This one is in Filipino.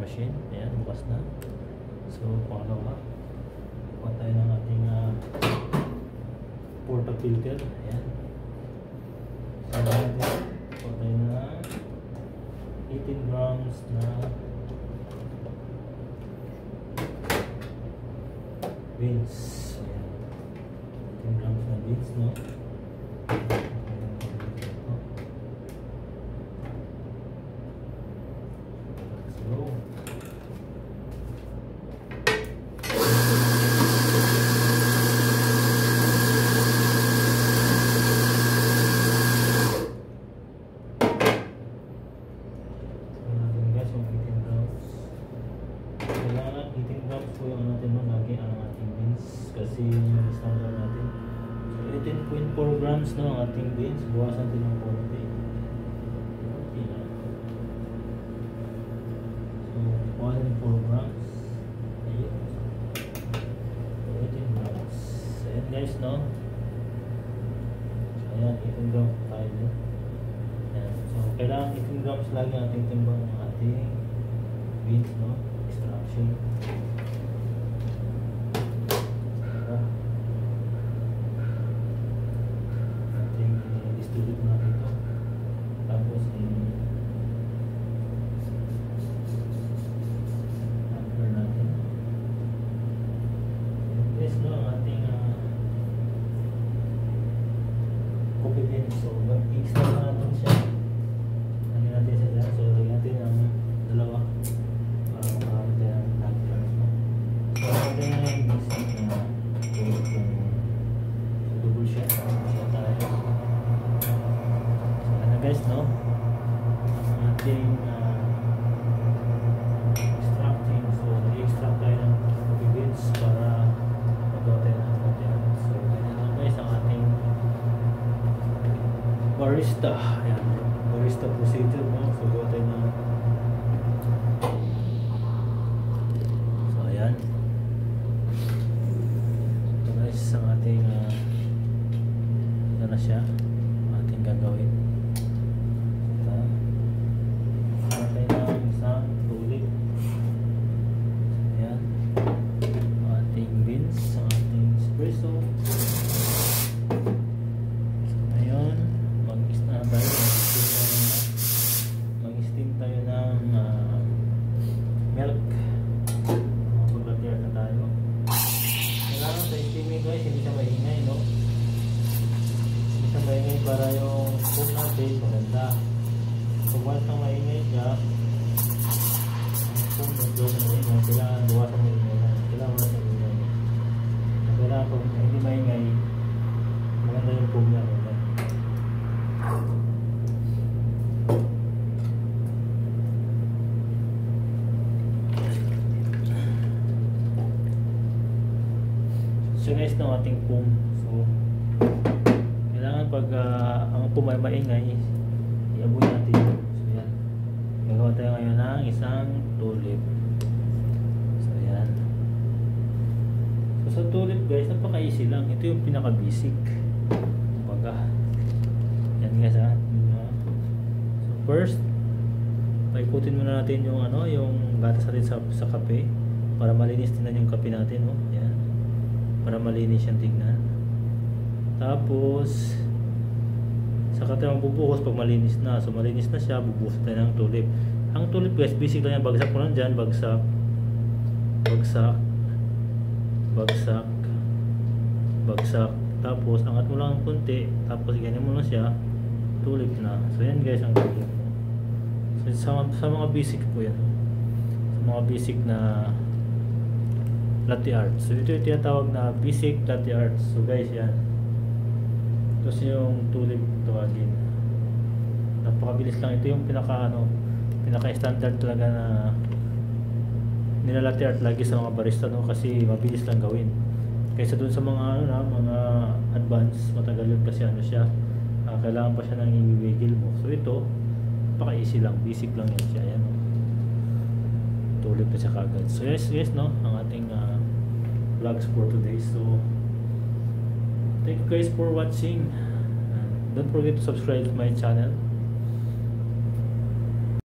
machine. Ayan, bukas na. So pangalawa, kuha tayo ng ating portafilter. Ayan. So kuha tayo ng 18 grams na beans. Ayan. 18 grams na beans, no? Kasi yung standard natin. So 18.4 grams no ang ating beans. Buwasan natin ng konti. Okay na. So 1.4 grams. Ayun. So 18 grams. Ayan guys no. So ayan 18 grams tayo. Ayan. So kailangan 18 grams lagi ang ating timbang ng ating beans no. Extraction. So, mag-extra natin siya. Lagyan natin siya dyan. So, lagyan natin ang dalawa para makarami tayo ng nag-trans. So, lagyan na yung basic na double shot. So, ano guys, no? Ang ating extracting. So, i-extract tayo ng coffee beans para magawa tayo ng content. So, ganyan lang guys ang ating barista. Ayan. Barista procedure mo. So gawa tayo na. So ayan. Ito guys ang ating ito na siya. Ating gagawin. Ito tayo ng isang tulip. Ayan. Ating beans. Ating espresso. Mag-steam tayo ng milk. Mag-latte na tayo. Kailangan sa steaming guys, hindi siya maingay, no? Hindi siya maingay para yung food natin maganda. So once na maingay siya, ang food nito na maingay, kailangan buwasan mo ingay. Kailangan buwasan mo ingay. Kailangan kung hindi maingay, maganda yung food natin. So guys, ng ating pum. So kailangan pag ang pum ay maingay, iaboy natin. So yan. Gagawa tayo ngayon ng isang tulip. So yan. So sa tulip guys, napaka-easy lang. Ito yung pinaka-basic. Kumbaga. Yan guys ha. So first, paikutin muna natin yung yung gatas natin sa kape para malinis din yung kape natin, no? Yan. Para malinis siyang tingnan. Tapos saka tayo magbubuhos pag malinis na. So malinis na siya, bubuhos tayo ng tulip. Ang tulip guys, basic lang yan. Bagsak mo lang dyan, bagsak, bagsak, bagsak, bagsak. Tapos angat mo lang konti. Tapos ganyan mo lang siya, tulip na. So yan guys ang tulip. So sa mga basic po yan. Sa mga basic na latte art. So ito yung tinatawag na basic latte art. So guys yan. Tapos yung tulip tawagin. Napakabilis lang. Ito yung pinaka standard talaga na nila latte art lagi sa mga barista, no? Kasi mabilis lang gawin. Kaysa dun sa mga mga advanced, matagal yun kasi siya. Kailangan pa siya ng ibibigil mo. So ito, napaka-easy lang. Basic lang yun siya. Ayan, no? Tulip na siya kagad. So yes no, ang ating vlogs for today. So thank you guys for watching. Don't forget to subscribe to my channel.